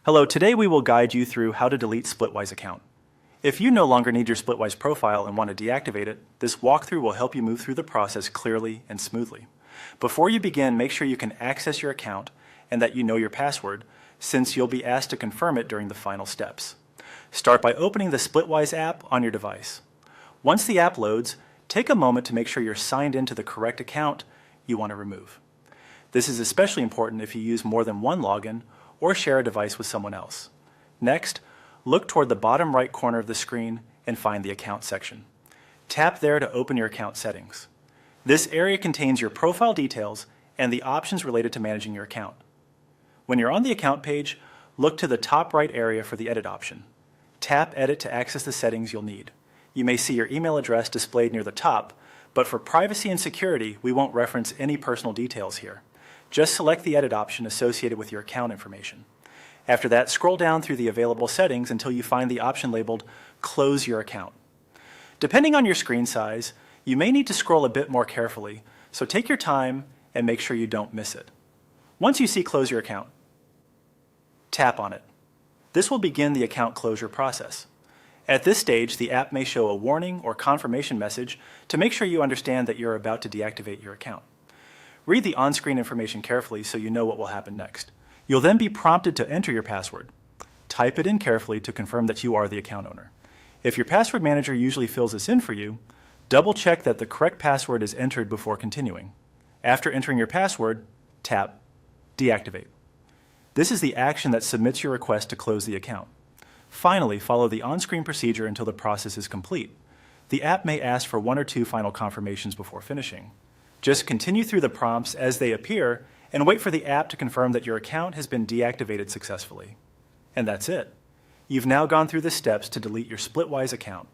Hello, today we will guide you through how to delete Splitwise account. If you no longer need your Splitwise profile and want to deactivate it, this walkthrough will help you move through the process clearly and smoothly. Before you begin, make sure you can access your account and that you know your password, since you'll be asked to confirm it during the final steps. Start by opening the Splitwise app on your device. Once the app loads, take a moment to make sure you're signed into the correct account you want to remove. This is especially important if you use more than one login or share a device with someone else. Next, look toward the bottom right corner of the screen and find the Account section. Tap there to open your account settings. This area contains your profile details and the options related to managing your account. When you're on the Account page, look to the top right area for the Edit option. Tap Edit to access the settings you'll need. You may see your email address displayed near the top, but for privacy and security, we won't reference any personal details here. Just select the Edit option associated with your account information. After that, scroll down through the available settings until you find the option labeled Close Your Account. Depending on your screen size, you may need to scroll a bit more carefully, so take your time and make sure you don't miss it. Once you see Close Your Account, tap on it. This will begin the account closure process. At this stage, the app may show a warning or confirmation message to make sure you understand that you're about to deactivate your account. Read the on-screen information carefully so you know what will happen next. You'll then be prompted to enter your password. Type it in carefully to confirm that you are the account owner. If your password manager usually fills this in for you, double-check that the correct password is entered before continuing. After entering your password, tap Deactivate. This is the action that submits your request to close the account. Finally, follow the on-screen procedure until the process is complete. The app may ask for one or two final confirmations before finishing. Just continue through the prompts as they appear and wait for the app to confirm that your account has been deactivated successfully. And that's it. You've now gone through the steps to delete your Splitwise account.